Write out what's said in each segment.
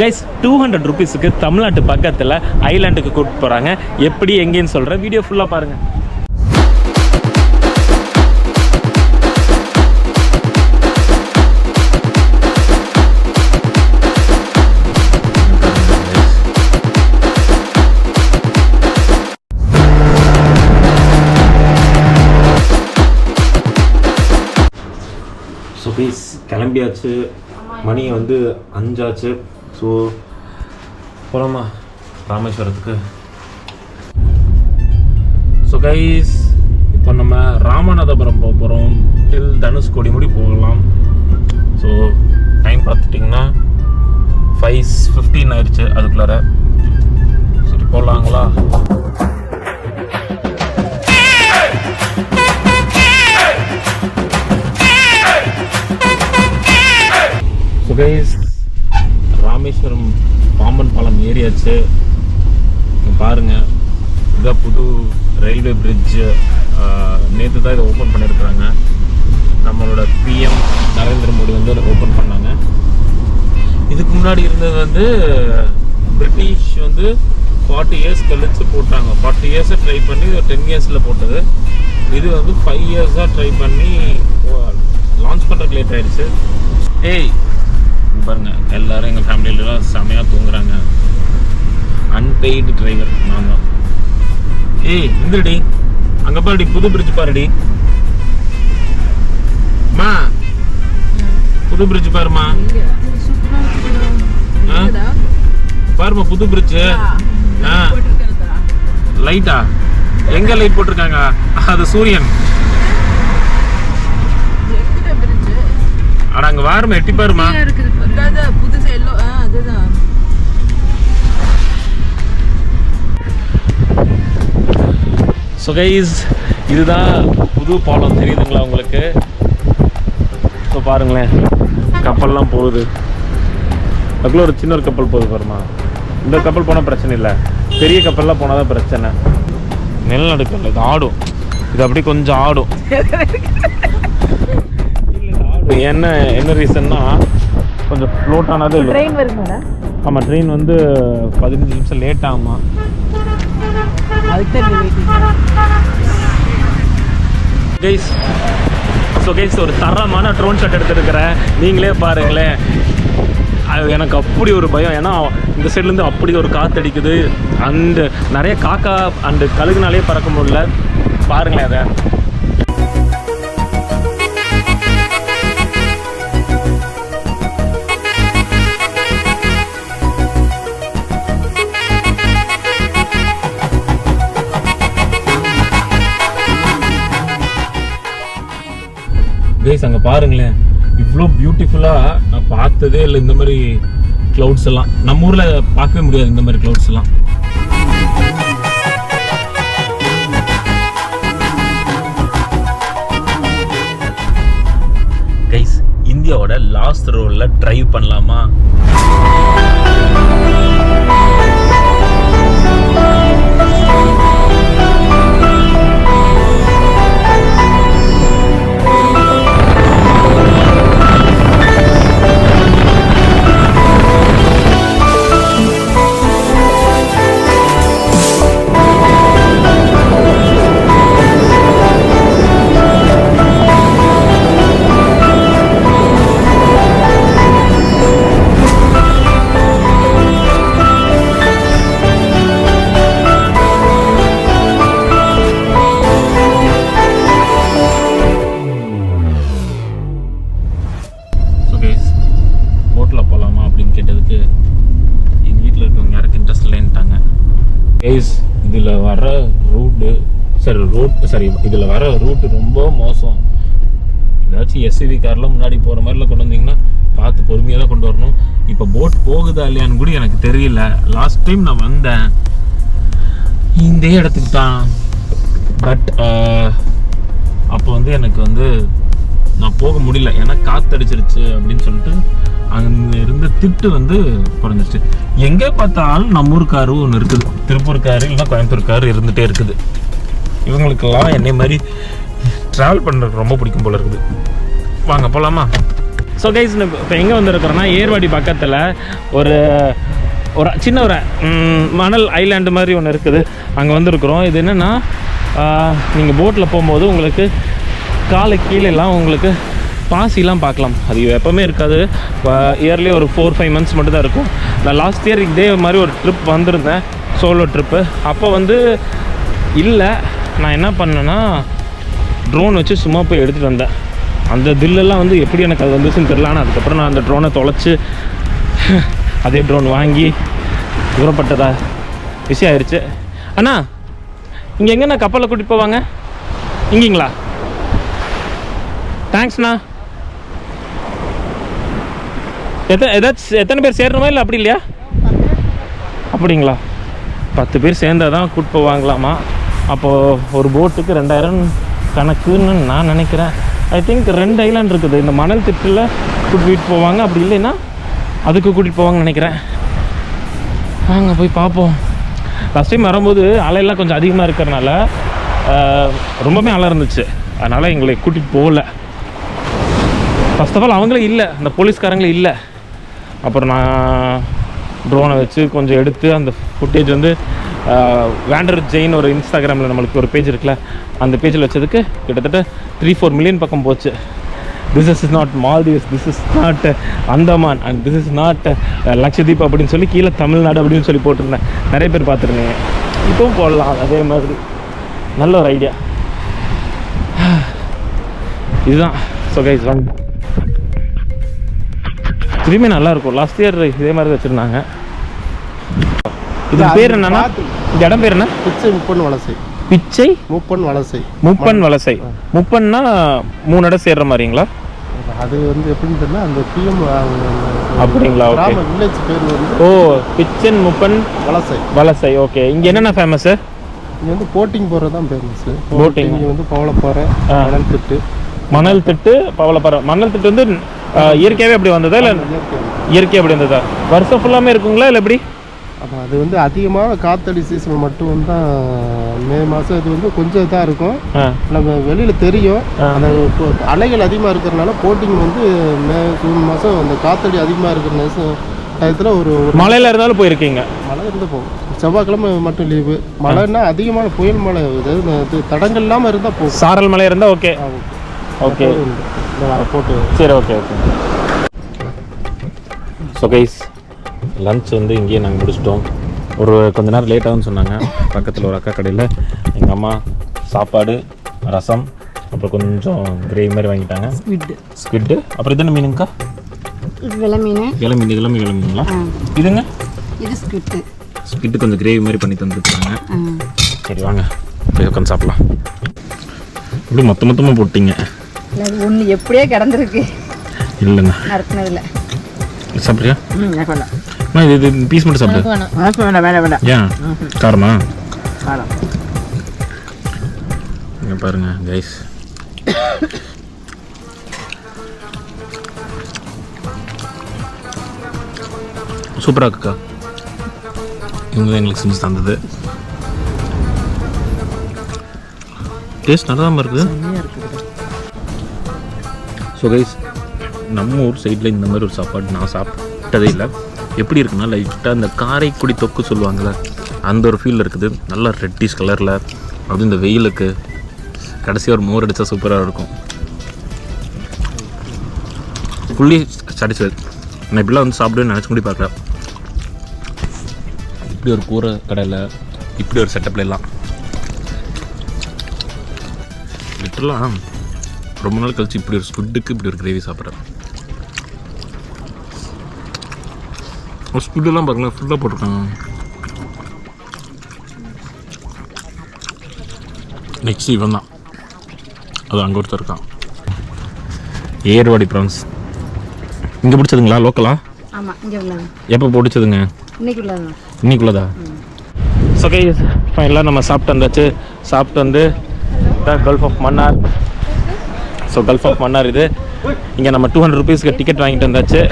Guys 200 rupeesக்கு தமிழ்நாட்டு பக்கத்தில் ஐலாண்டுக்கு கூப்பிட்டு போகிறாங்க. எப்படி எங்கேன்னு சொல்கிறேன், வீடியோ ஃபுல்லாக பாருங்கள். ஸோ கைஸ் கிளம்பியாச்சு, மணி வந்து 5 ஆச்சு. ஸோ போகலாமா ராமேஸ்வரத்துக்கு? ஸோ கைஸ் இப்போ நம்ம ராமநாதபுரம் போக போகிறோம். டில் தனுஷ்கோடி முடி போகலாம். ஸோ டைம் பார்த்துட்டிங்கன்னா 5:15 ஆயிடுச்சு. அதுக்குள்ளார சரி போகலாங்களா? ஸோ கைஸ் ராமேஸ்வரம் பாம்பன் பாலம் ஏறியாச்சு. பாருங்கள், இதான் புது ரயில்வே பிரிட்ஜு. நேற்று தான் இதை ஓப்பன் பண்ணியிருக்கிறாங்க. நம்மளோட PM நரேந்திர மோடி வந்து அதை ஓப்பன் பண்ணாங்க. இதுக்கு முன்னாடி இருந்தது வந்து பிரிட்டிஷ் வந்து 40 இயர்ஸ் கழிச்சு போட்டாங்க. 40 இயர்ஸை ட்ரை பண்ணி 10 இயர்ஸில் போட்டது. இது வந்து 5 இயர்ஸாக ட்ரை பண்ணி லான்ச் பண்ணுறதுக்கு லேட் ஆகிடுச்சு. ஏய் பாருங்க, எல்லாரும் எங்கள் ஃபேமிலியிலலாம் செமையாக தூங்குறாங்க. அன்பெய்டு டிரைவர் நான் தான். ஏய் இந்துடி, அங்கே பாருடி, புது பிரிட்ஜ் பாருடி. மா புது பிரிட்ஜ் பாருமா. பாருமா புது பிரிட்ஜு. லைட்டா? எங்க லைட் போட்டிருக்காங்க? அது சூரியன். அட அங்க வாருமா, எட்டி பாருமா. ஸோ கைஸ் இதுதான் புது பாலம், தெரியுதுங்களா உங்களுக்கு? ஸோ பாருங்களேன், கப்பல்லாம் போகுது. அதுக்குள்ள ஒரு சின்ன ஒரு கப்பல் போகுது பாருமா. இந்த கப்பல் போனால் பிரச்சனை இல்லை, பெரிய கப்பல்லாம் போனால் தான் பிரச்சனை. நிலநடுக்கல இது ஆடும், இது அப்படி கொஞ்சம் ஆடும். என்ன ரீசன்னா கொஞ்சம் ஃப்ளோட் ஆனது இல்லை. ட்ரெயின் வருங்களா? ஆமாம், ட்ரெயின் வந்து 15 நிமிஷம் லேட் ஆகுமா. கைஸ் ஸோ கைஸ் ஒரு தரமான ட்ரோன் ஷாட் எடுத்துருக்கிறேன். நீங்களே பாருங்களேன், அது எனக்கு அப்படி ஒரு பயம். ஏன்னா இந்த சைட்லேருந்து அப்படி ஒரு காற்று அடிக்குது. அண்டு நிறைய காக்கா அண்டு கழுகுனாலே பறக்க முடியல. பாருங்களேன் அதை. கைஸ் அங்கே பாருங்களேன், இவ்வளோ பியூட்டிஃபுல்லாக நான் பார்த்ததே இல்லை. இந்த மாதிரி க்ளவுட்ஸ் எல்லாம் நம்ம ஊரில் பார்க்கவே முடியாது. இந்த மாதிரி க்ளவுட்ஸ் எல்லாம் கைஸ் இந்தியாவோட லாஸ்ட் ரோலில் ட்ரைவ் பண்ணலாமா? இதில் வர இதில் வர ரூட்டு ரொம்ப மோசம். ஏதாச்சும் SUV கார்லாம் முன்னாடி போகிற மாதிரிலாம் கொண்டு வந்தீங்கன்னா பார்த்து பொறுமையாக தான் கொண்டு வரணும். இப்போ போட் போகுதா இல்லையான்னு கூட எனக்கு தெரியல. லாஸ்ட் டைம் நான் வந்தேன் இந்த இடத்துக்கு தான். பட் அப்போ வந்து எனக்கு வந்து நான் போக முடியல, ஏன்னா காற்றடிச்சிருச்சு அப்படின்னு சொல்லிட்டு அங்கே இருந்த திட்டு வந்து குறைஞ்சிருச்சு. எங்கே பார்த்தாலும் நம்ம ஊர் காரு ஒன்று இருக்குது, திருப்பூர் காரு இல்லைன்னா கோயம்புத்தூர் காரு இருந்துகிட்டே இருக்குது. இவங்களுக்கெல்லாம் என்னை மாதிரி ட்ராவல் பண்ணுறதுக்கு ரொம்ப பிடிக்கும் போல இருக்குது. வாங்க போகலாமா? ஸோ கைஸ் இப்போ எங்கே வந்துருக்குறோன்னா ஏர்வாடி பக்கத்தில் ஒரு சின்ன ஒரு மணல் ஐலாண்டு மாதிரி ஒன்று இருக்குது. அங்கே வந்துருக்குறோம். இது என்னென்னா நீங்கள் போட்டில் போகும்போது உங்களுக்கு காலை கீழெல்லாம் உங்களுக்கு பாசிலாம் பார்க்கலாம். அது எப்போவுமே இருக்காது. இயர்லி ஒரு 4-5 மந்த்ஸ் மட்டும் தான் இருக்கும். நான் லாஸ்ட் இயர் இதே மாதிரி ஒரு ட்ரிப் வந்திருந்தேன், சோலோ ட்ரிப்பு. அப்போ வந்து இல்லை, நான் என்ன பண்ணேன்னா ட்ரோன் வச்சு சும்மா போய் எடுத்துகிட்டு வந்தேன். அந்த தில்லெல்லாம் வந்து எப்படி எனக்கு அது வந்துச்சுன்னு தெரியல. ஆனால் அதுக்கப்புறம் நான் அந்த ட்ரோனை தொலைச்சி அதே ட்ரோன் வாங்கி தூரப்பட்டதா விஷயம் ஆயிடுச்சு. அண்ணா இங்கே எங்கண்ணா கப்பலில் கூட்டிகிட்டு போவாங்க? இங்கீங்களா? தேங்க்ஸ்ண்ணா. எத்தனை பேர் சேரணுமா இல்லை அப்படி இல்லையா? அப்படிங்களா? 10 பேர் சேர்ந்தால் தான் கூட்டு போவாங்களாமா. அப்போது ஒரு போட்டுக்கு 2000 கணக்குன்னு நான் நினைக்கிறேன். ஐ திங்க் 2 ஐலாண்ட் இருக்குது. இந்த மணல் திட்டில் கூட்டிகிட்டு போவாங்க, அப்படி இல்லைன்னா அதுக்கு கூட்டிகிட்டு போவாங்கன்னு நினைக்கிறேன். வாங்க போய் பார்ப்போம். லாஸ்ட் டைம் வரும்போது அலையெல்லாம் கொஞ்சம் அதிகமாக இருக்கிறனால ரொம்பவே அலை இருந்துச்சு. அதனால் எங்களை கூட்டிகிட்டு போகல. ஃபர்ஸ்ட் ஆஃப் ஆல் அவங்களே இல்லை, அந்த போலீஸ்காரங்களே இல்லை. அப்புறம் நான் ட்ரோனை வச்சு கொஞ்சம் எடுத்து அந்த ஃபுட்டேஜ் வந்து வேண்டர் ஜெயின் ஒரு இன்ஸ்டாகிராமில் நம்மளுக்கு ஒரு பேஜ் இருக்குல்ல, அந்த பேஜில் வச்சதுக்கு கிட்டத்தட்ட 3-4 மில்லியன் பக்கம் போச்சு. This is not Maldives, this is not Andaman and this is not Lakshadweep அப்படின்னு சொல்லி கீழே தமிழ்நாடு அப்படின்னு சொல்லி போட்டிருந்தேன். நிறைய பேர் பார்த்துருந்தீங்க. இப்போவும் போடலாம் அதே மாதிரி. நல்ல ஒரு ஐடியா இதுதான். ஸோ கைஸ் வாங்க, திரும்பி நல்லாயிருக்கும். லாஸ்ட் இயர் இதே மாதிரி வச்சுருந்தாங்க. இது பேர் என்னன்னா, இந்த இடம் பேர் என்ன? பிச்சை முப்பன் வலசை. பிச்சை முப்பன் வலசை. முப்பன் வலசை. முப்பன்னா 3 இடம் சேர்ற மாதிரிங்களா? அது வந்து எப்படின்னு தெரியல, அந்த பிஎம் அப்படிங்களா? ஓகே. வில்லேஜ் பேர் வந்து பிச்சன் முப்பன் வலசை. வலசை. ஓகே. இங்கே என்னென்ன ஃபேமஸு? இங்கே வந்து போட்டிங் போகிறது தான் ஃபேமஸு. போட்டிங் இங்கே வந்து பவளப்பாறை, மணல் திட்டு. மணல் திட்டு, பவளப்பாறை. மணல் திட்டு வந்து இயற்கையாகவே அப்படி வந்ததா இல்லை இயற்கையாக அப்படி வந்ததா? வருஷம் ஃபுல்லாமே இருக்குங்களா இல்லை எப்படி? அது வந்து அதிகமாக காத்தடி சீசன் மட்டும் தான். மே மாதம் இது வந்து கொஞ்சம் இதாக இருக்கும், நம்ம வெளியில் தெரியும். அந்த அலைகள் அதிகமாக இருக்கிறதுனால போட்டிங் வந்து மே ஜூன் மாதம் அந்த காத்தடி அதிகமாக இருக்கிற டயத்தில் ஒரு மழையில் இருந்தாலும் போயிருக்கீங்க? மழை இருந்து போகும். செவ்வாய்க்கிழமை மட்டும் லீவு. மழைன்னா அதிகமான புயல் மழை, இது தடங்கள் இல்லாமல் இருந்தால் போகும். சாரல் மழை இருந்தால் ஓகே. ஓகே போட்டு சரி. Okay okay. So guys lunch வந்து இங்கேயே நாங்கள் முடிச்சிட்டோம். ஒரு கொஞ்ச நேரம் லேட்டாகுன்னு சொன்னாங்க. பக்கத்தில் ஒரு அக்கா கடையில் எங்கள் அம்மா சாப்பாடு, ரசம், அப்புறம் கொஞ்சம் கிரேவி மாதிரி வாங்கிட்டாங்க. ஸ்குவிட்டு. அப்புறம் இது என்ன மீனுங்கக்கா? வெலை மீன். வெலை மீன். இதெல்லாம் வெலை மீனுங்களா? இதுங்க இது ஸ்குவிட்டு. ஸ்குவிட்டு கொஞ்சம் கிரேவி மாதிரி பண்ணி தந்துருக்காங்க. சரி வாங்க போய் உட்காந்து சாப்பிட்லாம். இப்படி மொத்தமாக போட்டிங்க? ஒன்று எப்படியே கிடந்திருக்கு. இல்லைண்ணா நடத்தினதில்ல. சாப்பிட்றியா? அம்மா இது பீஸ் மட்டும் சாப்பிடு. வேண்டாம். ஏன் காரமா? இங்கே பாருங்க கைஸ், சூப்பராக இருக்குக்கா. இவங்க தான் எங்களுக்கு செஞ்சு தந்தது. டேஸ்ட் நல்லா தான் இருக்குது. ஸோ கைஸ், நம்ம ஊர் சைடில் இந்த மாதிரி ஒரு சாப்பாடு நான் சாப்பிட்டதே இல்லை. எப்படி இருக்குன்னா, லைட்டாக இந்த காரைக்குடி தொக்கு சொல்லுவாங்கள்ல, அந்த ஒரு ஃபீல் இருக்குது. நல்லா ரெட்டிஷ் கலரில். அதுவும் இந்த வெயிலுக்கு கடைசியாக ஒரு மோர் அடித்தா சூப்பராக இருக்கும். Fully satisfied. நான் இப்படிலாம் வந்து சாப்பிடுவேன்னு நினச்சி கூட பார்க்குறேன். இப்படி ஒரு கூரை கடையில் இப்படி ஒரு செட்டப்பில் எல்லாம் லிட்டரலாக ரொம்ப நாள் கழிச்சு இப்படி ஒரு ஸ்குட்டுக்கு இப்படி ஒரு கிரேவி சாப்பிட்றேன். ஒரு ஸ்குட்டெல்லாம் பாருங்களேன், ஃபுல்லாக போட்டிருக்காங்க. நெக்ஸ்ட் இவன் தான், அது அங்கே ஒருத்தர் இருக்கான். ஏர்வாடி ப்ரான்ஸ் இங்கே பிடிச்சதுங்களா? லோக்கலா? ஆமாம், இங்கே உள்ளது. எப்போ பிடிச்சதுங்க? இன்னைக்குள்ளதா? ஸோ கைஸ், ஃபைனலாக நம்ம சாப்பிட்டு வந்தாச்சு. சாப்பிட்டு வந்து gulf of Mannar. So gulf of Mannar இது. இங்கே நம்ம 200 ருபீஸ்க்கு டிக்கெட் வாங்கிட்டு வந்தாச்சு.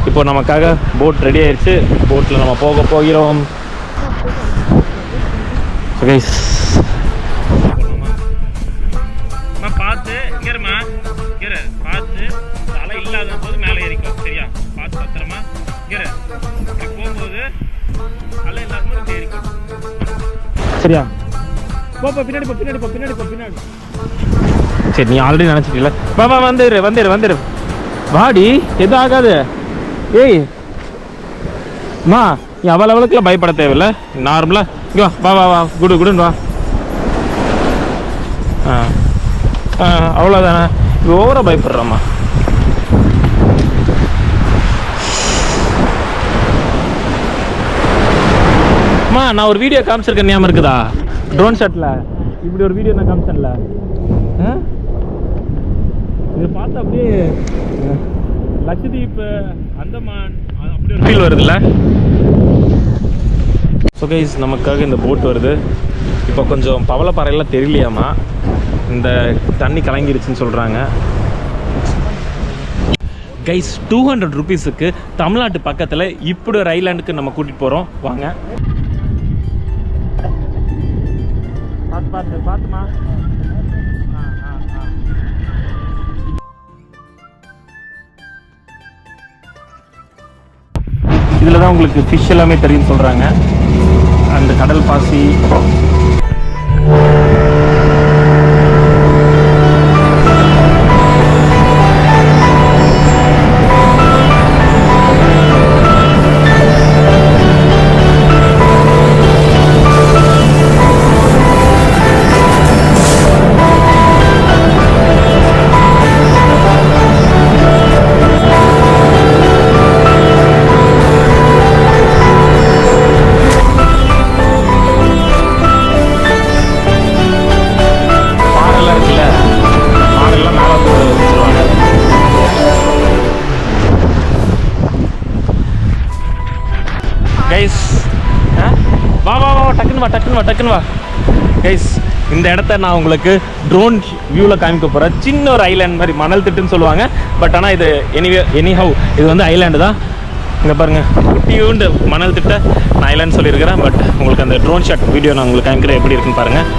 இப்போ நமக்காக போட் ரெடி ஆயிடுச்சு. போட்டில் நம்ம போகிறோம். ஸோ கைஸ் பார்த்து இங்கே பார்த்து தலை இல்லாத போது பத்திரமா இங்கே போகும்போது அல்ல எல்லாருமே தேரிக்கும். சரியா? போப்பா பின்னாடி போ, பின்னாடி போ, பின்னாடி போ, பின்னாடி. சரி, நீ ஆல்ரெடி நினச்சிட்டீங்களா? வா வந்துடு வாடி, எதுவும் ஆகாது. ஏய் மா, நீ அவளுக்குலாம் பயப்பட தேவையில்ல. நார்மலாக இங்கே வா குடுன்னு வா. அவ்வளோதானே, ஓவராக பயப்படுறாம்மா. அம்மா, நான் ஒரு வீடியோ காமிச்சிருக்கேன், ஞாபகம் இருக்குதா? ட்ரோன் ஷாட்டில் இப்படி ஒரு வீடியோ நான் காமிச்சேன்ல. இதை பார்த்து அப்படியே லட்சதீப், அந்தமான் அப்படி ஒரு ஃபீல் வருதுல்ல. ஸோ கைஸ், நமக்காக இந்த போட் வருது. இப்போ கொஞ்சம் பவளப்பாறையெல்லாம் தெரியலையாமா, இந்த தண்ணி கலங்கிருச்சுன்னு சொல்கிறாங்க. கைஸ், 200 ருபீஸுக்கு தமிழ்நாட்டு பக்கத்தில் இப்படி ஒரு ஐலாண்டுக்கு நம்ம கூட்டிகிட்டு போகிறோம். வாங்க. பார்த்துமா. இதில் தான் உங்களுக்கு ஃபிஷ் எல்லாமே தெரியும்னு சொல்கிறாங்க. அந்த கடல் பாசி. கைஸ், டக்குன்னு வா கைஸ். இந்த இடத்த நான் உங்களுக்கு ட்ரோன் வியூவில் காமிக்க போகிறேன். சின்ன ஒரு ஐலாண்ட் மாதிரி, மணல் திட்டுன்னு சொல்லுவாங்க. பட் ஆனால் இது எனிஹவ் இது வந்து ஐலாண்டு தான். இங்கே பாருங்கள், குட்டியூண்டு மணல் திட்ட நான் ஐலாண்ட் சொல்லியிருக்கிறேன். பட் உங்களுக்கு அந்த ட்ரோன் ஷாட் வீடியோ நான் உங்களுக்கு காமிக்கிறேன், எப்படி இருக்குன்னு பாருங்கள்.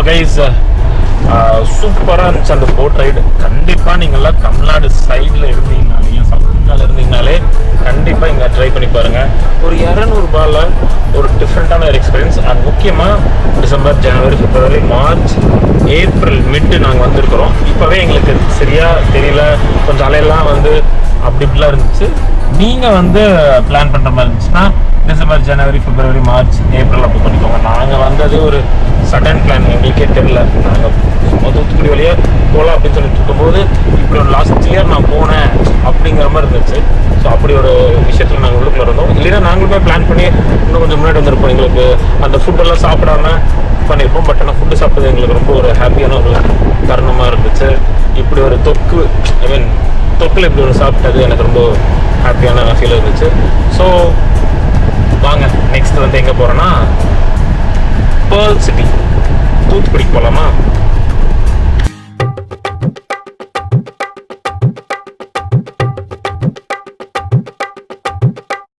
கைஸ், சூப்பராக இருந்துச்சு அந்த போட் ரைடு. கண்டிப்பாக நீங்கள்லாம் தமிழ்நாடு சைடில் இருந்தீங்கனாலையும், சவுத் இந்தியாவில் இருந்தீங்கனாலே கண்டிப்பாக இங்கே ட்ரை பண்ணி பாருங்கள். ஒரு 200 ரூபாயில் ஒரு டிஃப்ரெண்ட்டான ஒரு எக்ஸ்பீரியன்ஸ். அண்ட் முக்கியமாக டிசம்பர், ஜனவரி, பிப்ரவரி, மார்ச், ஏப்ரல் மிட்டு நாங்கள் வந்திருக்கிறோம். இப்போவே எங்களுக்கு சரியாக தெரியல, கொஞ்சம் அலையெல்லாம் வந்து அப்படி இப்படிலாம் இருந்துச்சு. நீங்கள் வந்து பிளான் பண்ணுற மாதிரி இருந்துச்சுன்னா டிசம்பர், ஜனவரி, பிப்ரவரி, மார்ச், ஏப்ரல் அப்போ பண்ணிக்கோங்க. நாங்கள் வந்தது ஒரு சடன் பிளான், எங்களுக்கே தெரியல. நாங்கள் சும்மா தூத்துக்குடி வழியாக போகலாம் அப்படின்னு சொல்லிட்டு இருக்கும்போது இப்படி ஒரு லாஸ்ட் இயர் நான் போனேன் அப்படிங்கிற மாதிரி இருந்துச்சு. ஸோ அப்படி ஒரு விஷயத்தில் நாங்கள் உள்ளுக்குள்ள இருந்தோம். இல்லைன்னா நாங்களுமே பிளான் பண்ணி இன்னும் கொஞ்சம் முன்னாடி வந்திருப்போம். எங்களுக்கு அந்த ஃபுட்டெல்லாம் சாப்பிடாம பண்ணியிருப்போம். பட் ஆனால் ஃபுட்டு சாப்பிட்டது எங்களுக்கு ரொம்ப ஒரு ஹாப்பியான ஒரு தருணமாக இருந்துச்சு. இப்படி ஒரு தொக்கு, ஐ மீன் தொக்கில் இப்படி ஒரு சாப்பிட்டது எனக்கு ரொம்ப ஹாப்பியான ஃபீல் இருந்துச்சு. ஸோ வாங்க, நெக்ஸ்ட் வந்து எங்கே போகிறோன்னா பேர்ல் சிட்டி, தூத்துக்குடிக்கு போகலாமா?